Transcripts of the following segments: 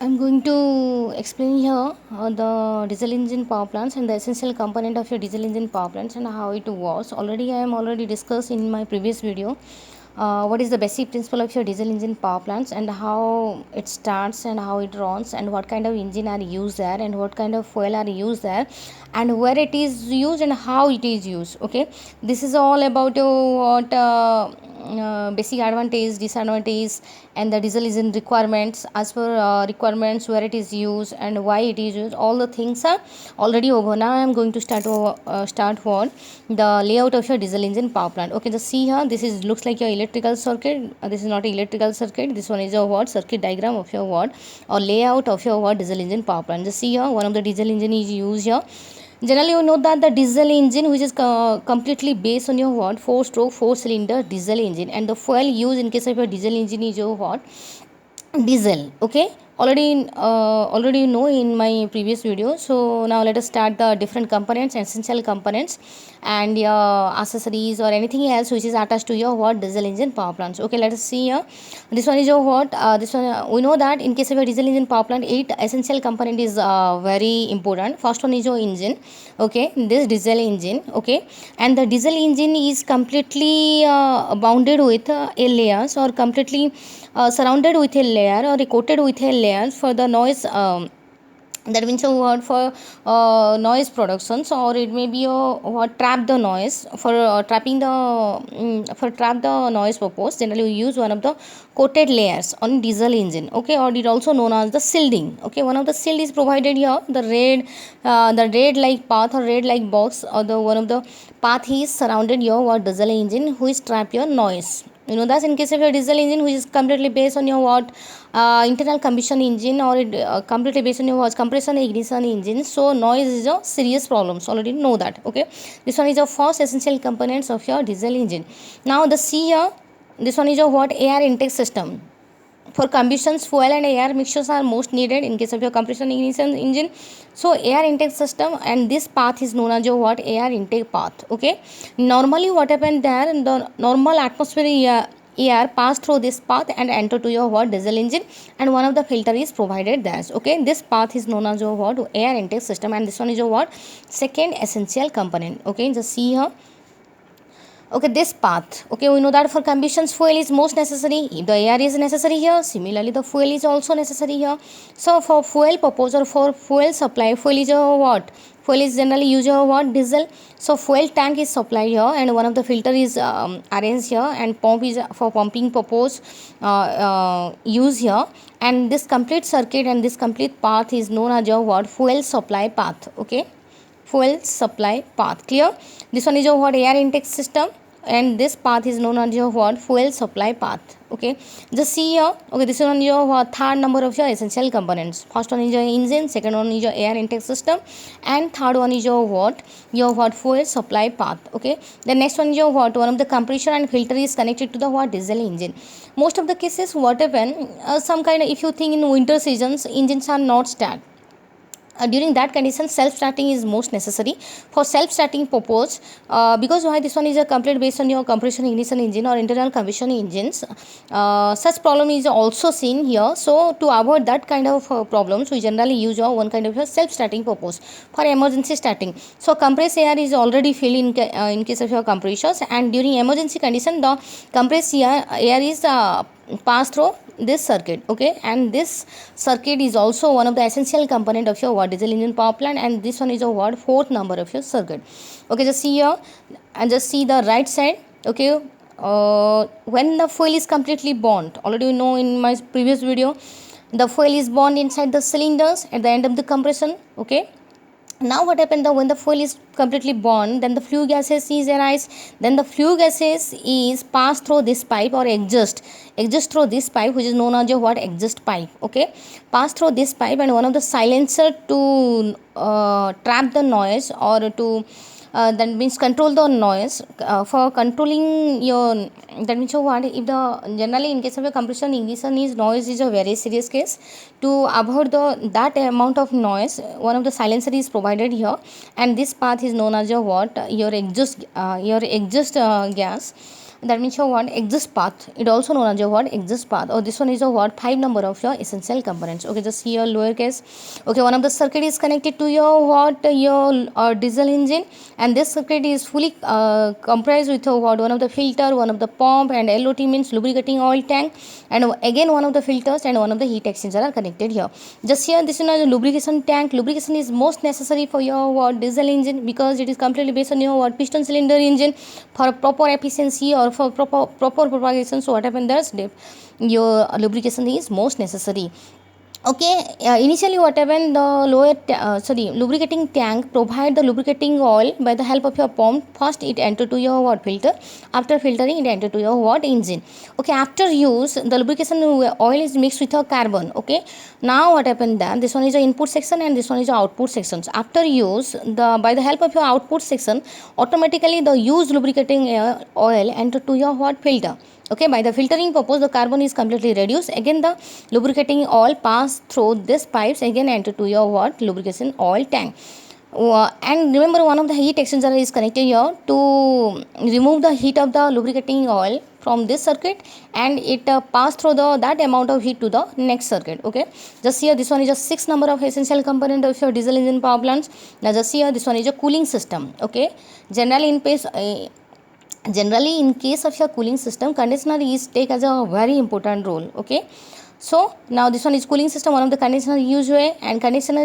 I'm going to explain here the diesel engine power plants and the essential component of your diesel engine power plants and how it works. I am already discussed in my previous video what is the basic principle of your diesel engine power plants and how it starts and how it runs and what kind of engine are used there and what kind of fuel are used there and where it is used and how it is used. Okay, this is all about what basic advantage, disadvantage, and the diesel engine requirements as per requirements, where it is used and why it is used. All the things are already over. Now I am going to start what the layout of your diesel engine power plant. Okay, just see here, this is looks like your electrical circuit. This is not an electrical circuit, this one is your what circuit diagram of your what or layout of your what diesel engine power plant. Just see here, one of the diesel engine is used here. Generally, you know that the diesel engine, which is completely based on your what 4-stroke 4-cylinder diesel engine, and the fuel used in case of your diesel engine is your what diesel. Okay, already you know in my previous video. So now let us start the different components, essential components, and your accessories or anything else which is attached to your what diesel engine power plants. Okay, let us see here. This one is your what this one we know that in case of a diesel engine power plant, 8 essential component is very important. First one is your engine. Okay, this diesel engine. Okay, and the diesel engine is completely bounded with a layers or completely surrounded with a layer or coated with a layer for the noise, that means a word for noise productions, or it may be a what trap the noise for trapping the for trap the noise purpose. Generally we use one of the coated layers on diesel engine. Okay, or it also known as the shielding. Okay, one of the shield is provided here, the red like path or red like box, or the one of the path is surrounded your what diesel engine who is trap your noise. You know that's in case of your diesel engine which is completely based on your what internal combustion engine, or it completely based on your what compression ignition engine, so noise is a serious problem, so already know that. Okay, this one is your first essential components of your diesel engine. Now the C here, this one is your what air intake system. For combustions, fuel and air mixtures are most needed in case of your compression ignition engine. So air intake system, and this path is known as your what air intake path. Okay, normally what happened there, the normal atmospheric air pass through this path and enter to your what diesel engine, and one of the filter is provided there. Okay, this path is known as your what air intake system, and this one is your what second essential component. Okay, just see here. Okay, this path. Okay, we know that for combustions fuel is most necessary. If the air is necessary here, similarly the fuel is also necessary here. So for fuel purpose or for fuel supply, fuel is a what? Fuel is generally used for what? Diesel. So fuel tank is supplied here, and one of the filter is arranged here, and pump is for pumping purpose use here. And this complete circuit and this complete path is known as your what? Fuel supply path. Okay, fuel supply path. Clear? This one is your what air intake system, and this path is known as your what fuel supply path. Okay, just see here. Okay, this one is your what third number of your essential components. First one is your engine, second one is your air intake system, and third one is your what fuel supply path. Okay, the next one is your what one of the compressor and filter is connected to the what diesel engine. Most of the cases what happen, some kind of, if you think in winter seasons engines are not start, during that condition self starting is most necessary for self starting purpose, because why this one is a complete based on your compression ignition engine or internal combustion engines. Such problem is also seen here, so to avoid that kind of problems we generally use one kind of a self starting purpose for emergency starting. So compressed air is already filled in case of your compressors, and during emergency condition the compressed air is pass through this circuit. Okay, and this circuit is also one of the essential component of your what diesel engine power plant, and this one is a what fourth number of your circuit. Okay, just see here and just see the right side. Okay, when the fuel is completely burned, already you know in my previous video, the fuel is burned inside the cylinders at the end of the compression. Okay, now what happened, when the fuel is completely burned, then the flue gases is arise, then the flue gases is passed through this pipe or exhaust through this pipe, which is known as your what exhaust pipe. Okay, pass through this pipe, and one of the silencer to trap the noise or to that means control the noise, for controlling your, that means what if the generally in case of a compression ignition is noise is a very serious case. To avoid that amount of noise, one of the silencer is provided here, and this path is known as your what your exhaust gas. that means your what exist path, it also known as your what exist path, or this one is your what 5 number of your essential components. Okay, just here lowercase. Okay, one of the circuit is connected to your what your diesel engine, and this circuit is fully comprised with what one of the filter, one of the pump, and LOT means lubricating oil tank, and again one of the filters and one of the heat exchanger are connected here. Just here this is a lubrication tank. Lubrication is most necessary for your what diesel engine, because it is completely based on your what piston cylinder engine for proper efficiency or for proper propagation. So what happens there, your lubrication is most necessary. Okay, initially what happened, the lubricating tank provide the lubricating oil by the help of your pump. First it enter to your what filter, after filtering it enter to your what engine. Okay, after use the lubrication oil is mixed with your carbon. Okay, now what happened then, this one is the input section and this one is the output sections. After use, the by the help of your output section, automatically the used lubricating oil enter to your what filter. Okay, by the filtering purpose, the carbon is completely reduced. Again the lubricating oil pass through this pipes, again enter to your what lubrication oil tank. And remember, one of the heat exchanger is connected here to remove the heat of the lubricating oil from this circuit, and it pass through the that amount of heat to the next circuit. Okay, just here this one is a 6 number of essential component of your diesel engine power plants. Now just here this one is a cooling system. Okay, generally in case generally in case of your cooling system, conditioner is take as a very important role. Okay, so now this one is cooling system, one of the conditioner used way, and conditioner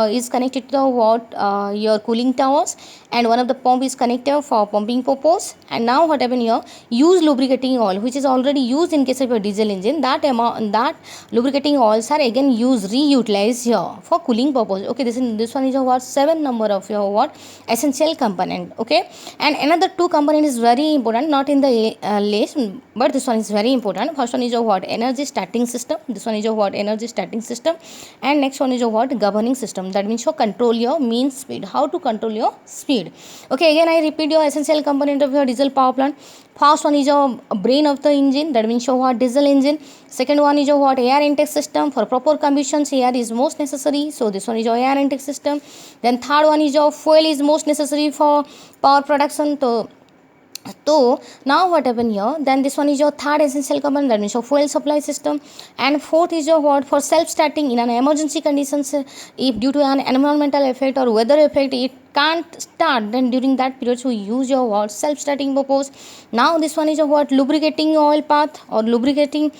is connected to the what your cooling towers, and one of the pump is connected for pumping purpose. And now what happen here, use lubricating oil which is already used in case of your diesel engine, that amount, that lubricating oils are again used, reutilized here for cooling purpose. Okay, this one is your what 7 number of your what essential component. Okay, and another 2 component is very important, not in the list, but this one is very important. First one is your what energy starting system, this one is your what energy starting system, and next one is your what governing system, that means your control your mean speed, how to control your speed. Okay, again I repeat your essential component of your diesel power plant. First one is your brain of the engine, that means your what diesel engine. Second one is your what air intake system, for proper combustion air is most necessary, so this one is your air intake system. Then third one is your fuel is most necessary for power production. So now what happen here, then this one is your third essential component, that means your fuel supply system. And fourth is your what for self starting in an emergency conditions, if due to an environmental effect or weather effect it can't start, then during that period so use your what self starting purpose. Now this one is your what lubricating oil path or lubricating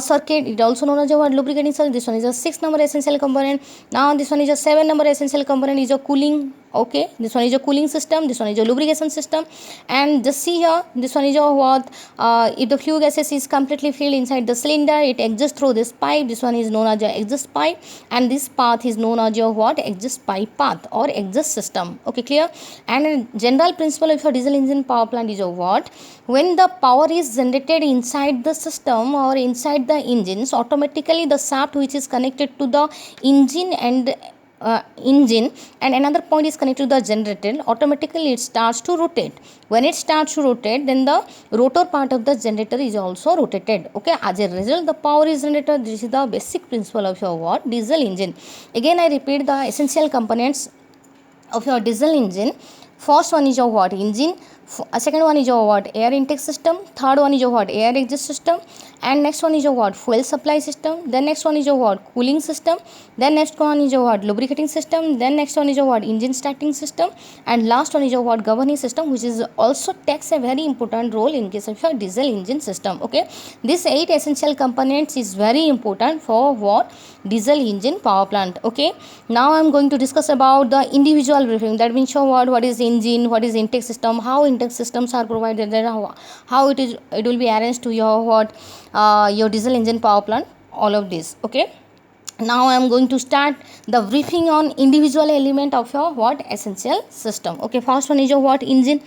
circuit, it also known as your what lubricating circuit. This one is a 6 number essential component. Now this one is a 7 number essential component, is your cooling. Okay, this one is your cooling system, this one is your lubrication system. And just see here, this one is your what if the flue gases is completely filled inside the cylinder, it exits through this pipe, this one is known as your exhaust pipe, and this path is known as your what exhaust pipe path or exhaust system. Okay, clear? And general principle of your diesel engine power plant is your what, when the power is generated inside the system or inside the engines, automatically the shaft which is connected to the engine and another point is connected to the generator, automatically it starts to rotate. When it starts to rotate, then the rotor part of the generator is also rotated. Okay, as a result the power is generated. This is the basic principle of your what diesel engine. Again I repeat the essential components of your diesel engine. First one is your what engine, second one is your what air intake system, third one is your what air exhaust system, and next one is your what fuel supply system, then next one is your what cooling system, then next one is your what lubricating system, then next one is your what engine starting system, and last one is your what governing system, which is also takes a very important role in case of your diesel engine system. Okay, this 8 essential components is very important for what diesel engine power plant. Okay, now I am going to discuss about the individual briefing, that means your what is engine, what is intake system, how intake systems are provided, then how it will be arranged to your what your diesel engine power plant, all of this. Okay, now I am going to start the briefing on individual element of your what essential system. Okay, first one is your what engine.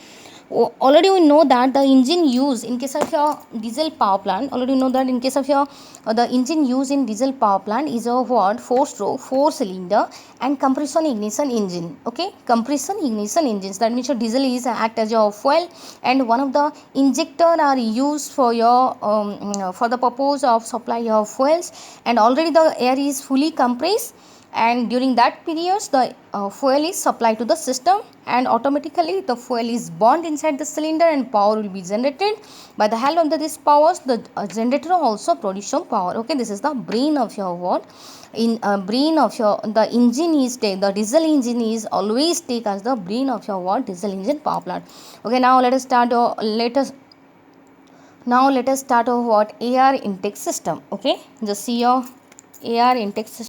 Already we know that the engine used in case of your diesel power plant, already know that in case of your the engine used in diesel power plant is a what 4-stroke 4-cylinder and compression ignition engine. Okay, compression ignition engines, that means your diesel is act as your fuel, and one of the injector are used for your for the purpose of supply of fuels, and already the air is fully compressed, and during that period the fuel is supplied to the system, and automatically the fuel is burned inside the cylinder and power will be generated. By the help of this powers, the generator also produce some power. Okay, this is the brain of your what in brain of your the engine is take, the diesel engine is always take as the brain of your what diesel engine power plant. Okay, now let us start now let us start our what air intake system. Okay, just see your air intake system.